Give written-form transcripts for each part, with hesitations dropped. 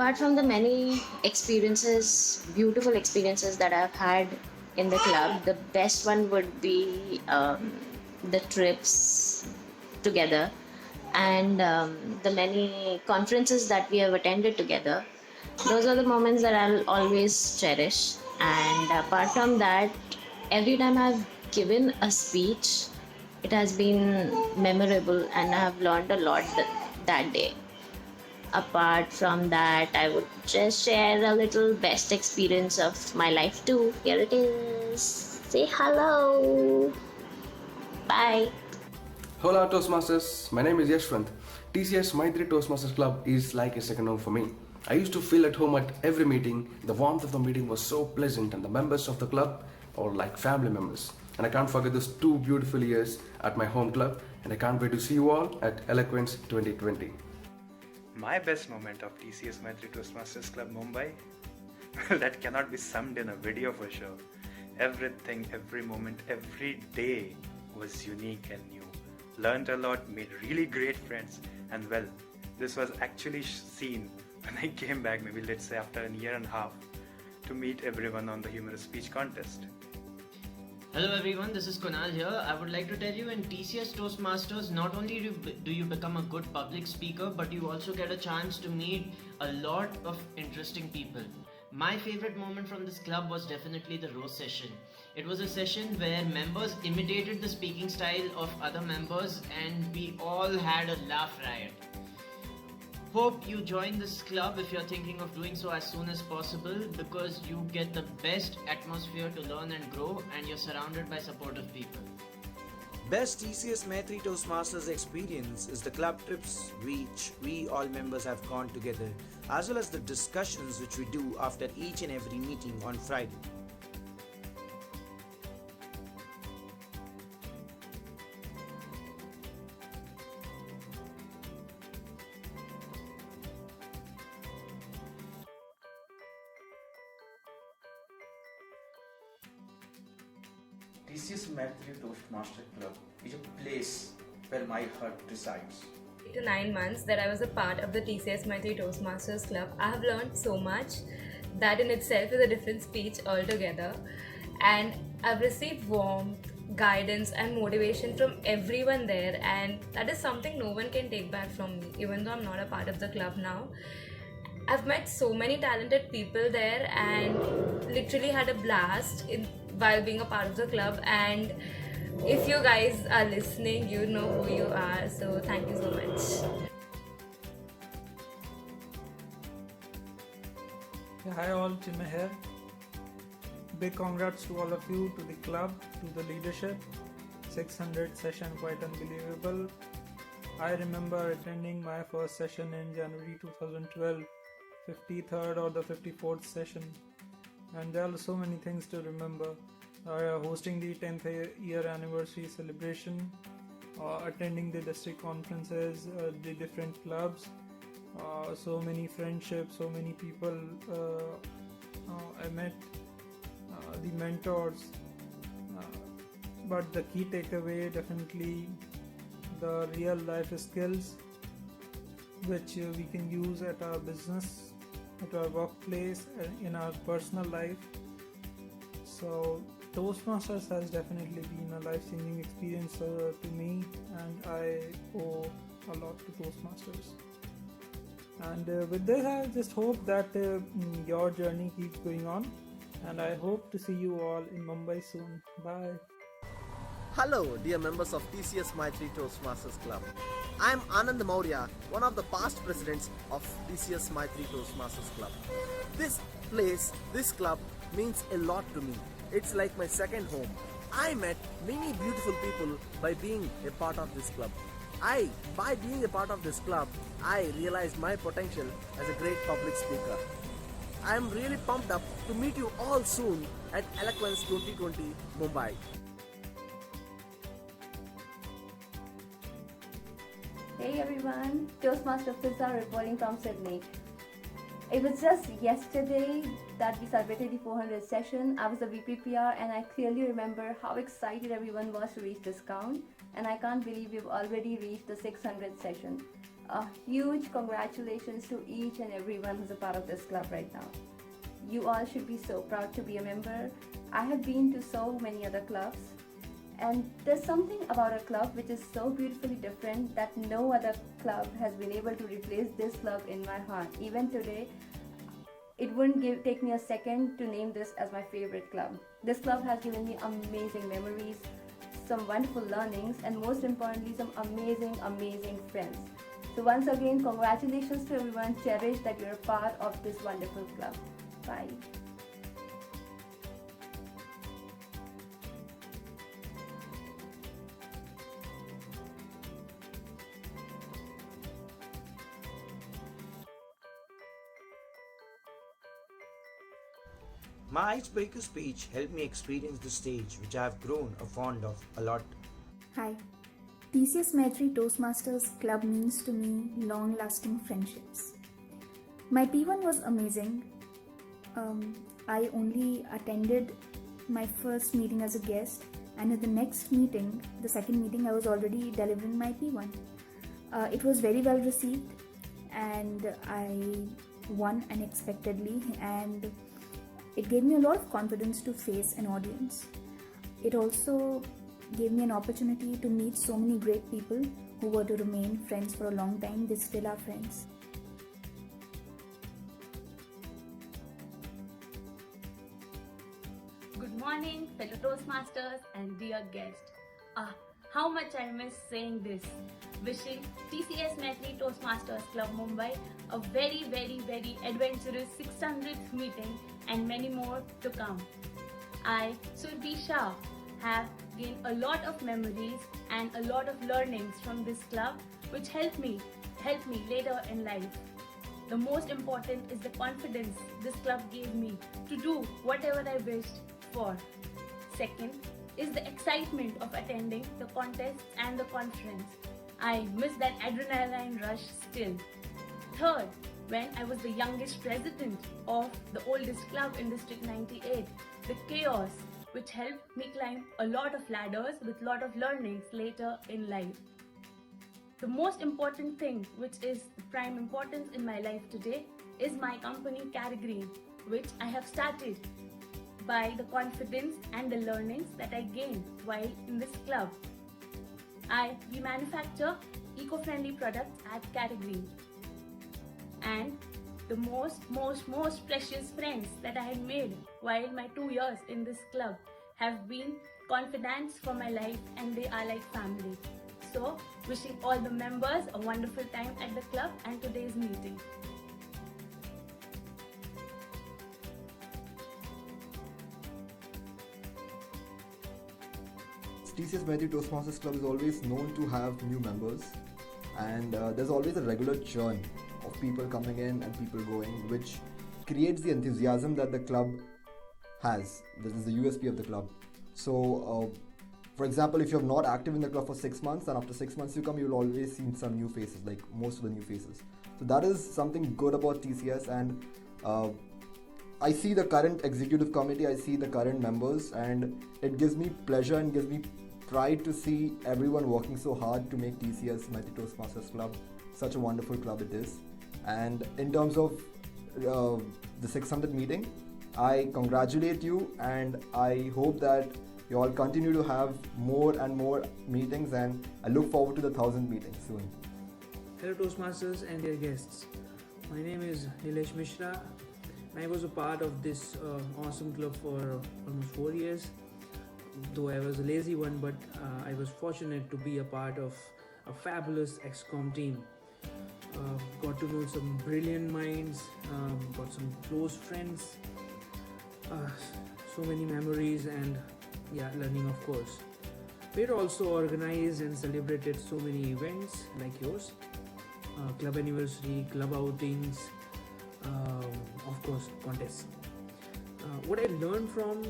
Apart from the many experiences, beautiful experiences that I've had in the club, the best one would be the trips together and the many conferences that we have attended together. Those are the moments that I'll always cherish. And apart from that, every time I've given a speech, it has been memorable and I have learned a lot that day. Apart from that, I would just share a little best experience of my life too. Here it is. Say hello. Bye. Hola Toastmasters, my name is Yashwant. TCS Maitri Toastmasters Club is like a second home for me. I used to feel at home at every meeting. The warmth of the meeting was so pleasant, and the members of the club are like family members. And I can't forget those 2 beautiful years at my home club, and I can't wait to see you all at Eloquence 2020. My best moment of TCS Maitri Toastmasters Club Mumbai that cannot be summed in a video for sure. Everything, every moment, every day was unique and new. Learned a lot, made really great friends, and well, this was actually seen when I came back, maybe let's say after a year and a half, to meet everyone on the humorous speech contest. Hello everyone, this is Kunal here. I would like to tell you in TCS Toastmasters, not only do you become a good public speaker, but you also get a chance to meet a lot of interesting people. My favorite moment from this club was definitely the roast session. It was a session where members imitated the speaking style of other members and we all had a laugh riot. Hope you join this club if you're thinking of doing so as soon as possible because you get the best atmosphere to learn and grow and you're surrounded by supportive people. Best TCS Maitri Toastmasters experience is the club trips which we all members have gone together, as well as the discussions which we do after each and every meeting on Friday. TCS Maitri Toastmaster Club is a place where my heart resides. 8 to 9 months that I was a part of the TCS Maitri Toastmasters Club, I have learned so much. That in itself is a different speech altogether. And I've received warmth, guidance, and motivation from everyone there, and that is something no one can take back from me, even though I'm not a part of the club now. I've met so many talented people there and literally had a blast while being a part of the club. And if you guys are listening, you know who you are. So thank you so much. Yeah, hi all, Chinmay here. Big congrats to all of you, to the club, to the leadership. 600 session, quite unbelievable. I remember attending my first session in January 2012, 53rd or the 54th session. And there are so many things to remember. Hosting the 10th year anniversary celebration, attending the district conferences, the different clubs, so many friendships, so many people I met, the mentors. But the key takeaway definitely the real life skills which we can use at our business, at our workplace, in our personal life. So Toastmasters has definitely been a life-changing experience to me, and I owe a lot to Toastmasters. And with this, I just hope that your journey keeps going on, and I hope to see you all in Mumbai soon. Bye. Hello, dear members of TCS Maitri Toastmasters Club. I am Anand Maurya, one of the past presidents of TCS Maitri Toastmasters Club. This place, this club means a lot to me. It's like my second home. I met many beautiful people by being a part of this club. By being a part of this club, I realized my potential as a great public speaker. I am really pumped up to meet you all soon at Eloquence 2020 Mumbai. Hey everyone, Toastmaster Fizza reporting from Sydney. It was just yesterday that we celebrated the 400th session. I was a VPPR and I clearly remember how excited everyone was to reach this count, and I can't believe we've already reached the 600th session. A huge congratulations to each and everyone who's a part of this club right now. You all should be so proud to be a member. I have been to so many other clubs, and there's something about a club which is so beautifully different that no other club has been able to replace this club in my heart. Even today, it wouldn't take me a second to name this as my favorite club. This club has given me amazing memories, some wonderful learnings, and most importantly, some amazing friends. So once again, congratulations to everyone. Cherish that you're a part of this wonderful club. Bye. My icebreaker speech helped me experience the stage which I have grown fond of a lot. Hi. TCS Maitri Toastmasters Club means to me long-lasting friendships. My P1 was amazing. I only attended my first meeting as a guest, and at the next meeting, the second meeting, I was already delivering my P1. It was very well received, and I won unexpectedly, and it gave me a lot of confidence to face an audience. It also gave me an opportunity to meet so many great people who were to remain friends for a long time. They still are friends. Good morning, fellow Toastmasters and dear guests. How much I miss saying this. Wishing TCS Maitri Toastmasters Club Mumbai a very adventurous 600th meeting and many more to come. I, Surbi Shah, have gained a lot of memories and a lot of learnings from this club which helped me later in life. The most important is the confidence this club gave me to do whatever I wished for. Second is the excitement of attending the contests and the conference. I miss that adrenaline rush still. Third, when I was the youngest president of the oldest club in District 98, the chaos which helped me climb a lot of ladders with lot of learnings later in life. The most important thing, which is the prime importance in my life today, is my company Carry Green, which I have started by the confidence and the learnings that I gained while in this club. We manufacture eco-friendly products at Carry Green. And the most precious friends that I had made while my 2 years in this club have been confidants for my life, and they are like family. So, wishing all the members a wonderful time at the club and today's meeting. TCS Maitri Toastmasters Club is always known to have new members, and there's always a regular churn of people coming in and people going, which creates the enthusiasm that the club has. This is the USP of the club. So, for example, if you're not active in the club for 6 months, and after 6 months you come, you'll always see some new faces, like most of the new faces. So that is something good about TCS, and I see the current executive committee, I see the current members, and it gives me pleasure and gives me pride to see everyone working so hard to make TCS Maitri Toastmasters Club such a wonderful club it is. And in terms of the 600th meeting, I congratulate you, and I hope that you all continue to have more and more meetings, and I look forward to the 1000th meeting soon. Hello Toastmasters and their guests. My name is Nilesh Mishra. I was a part of this awesome club for almost 4 years. Though I was a lazy one, but I was fortunate to be a part of a fabulous XCOM team. Got to know some brilliant minds, got some close friends, so many memories, and learning of course. We also organized and celebrated so many events like yours, club anniversary, club outings, of course contests. What I learned from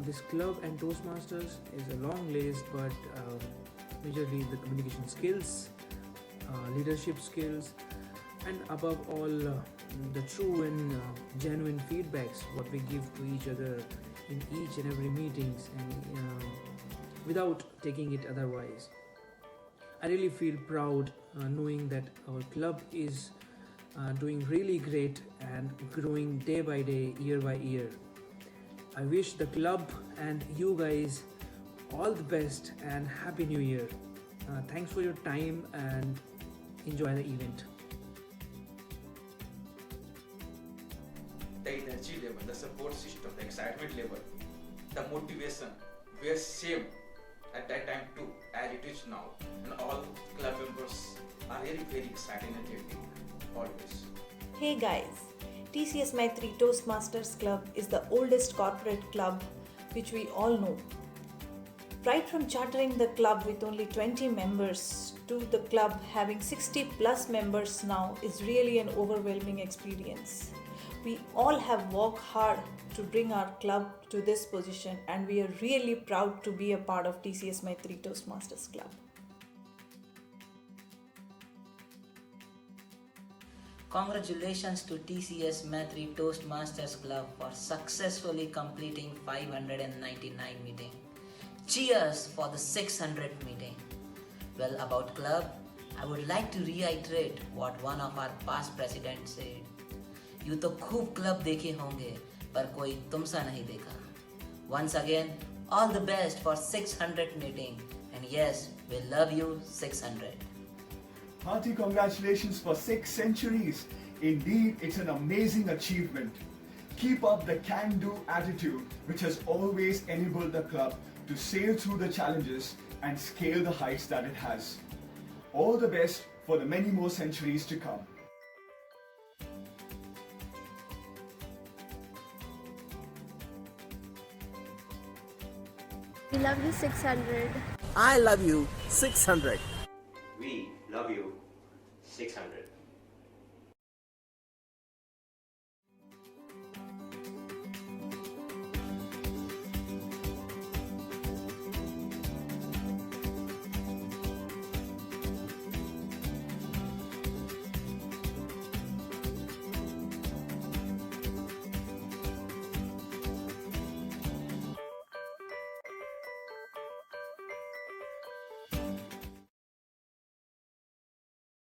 this club and Toastmasters is a long list, but majorly the communication skills, leadership skills, and above all the true and genuine feedbacks what we give to each other in each and every meetings, and without taking it otherwise. I really feel proud knowing that our club is doing really great and growing day by day, year by year. I wish the club and you guys all the best and Happy New Year. Thanks for your time and enjoy the event. The energy level, the support system, the excitement level, the motivation were same at that time too as it is now, and all club members are really very excited and happy always. Hey guys, TCS Maitri Toastmasters Club is the oldest corporate club which we all know. Right from chartering the club with only 20 members to the club having 60 plus members now is really an overwhelming experience. We all have worked hard to bring our club to this position, and we are really proud to be a part of TCS Maitri Toastmasters Club. Congratulations to TCS Maitri Toastmasters Club for successfully completing 599 meeting. Cheers for the 600th meeting. Well, about club, I would like to reiterate what one of our past presidents said. You तो खूब club देखे होंगे पर कोई तुमसा नहीं देखा. Once again, all the best for 600th meeting, and yes, we love you 600. Hearty congratulations for 6 centuries. Indeed, it's an amazing achievement. Keep up the can-do attitude which has always enabled the club to sail through the challenges and scale the heights that it has. All the best for the many more centuries to come. We love you 600. I love you 600. We love you 600.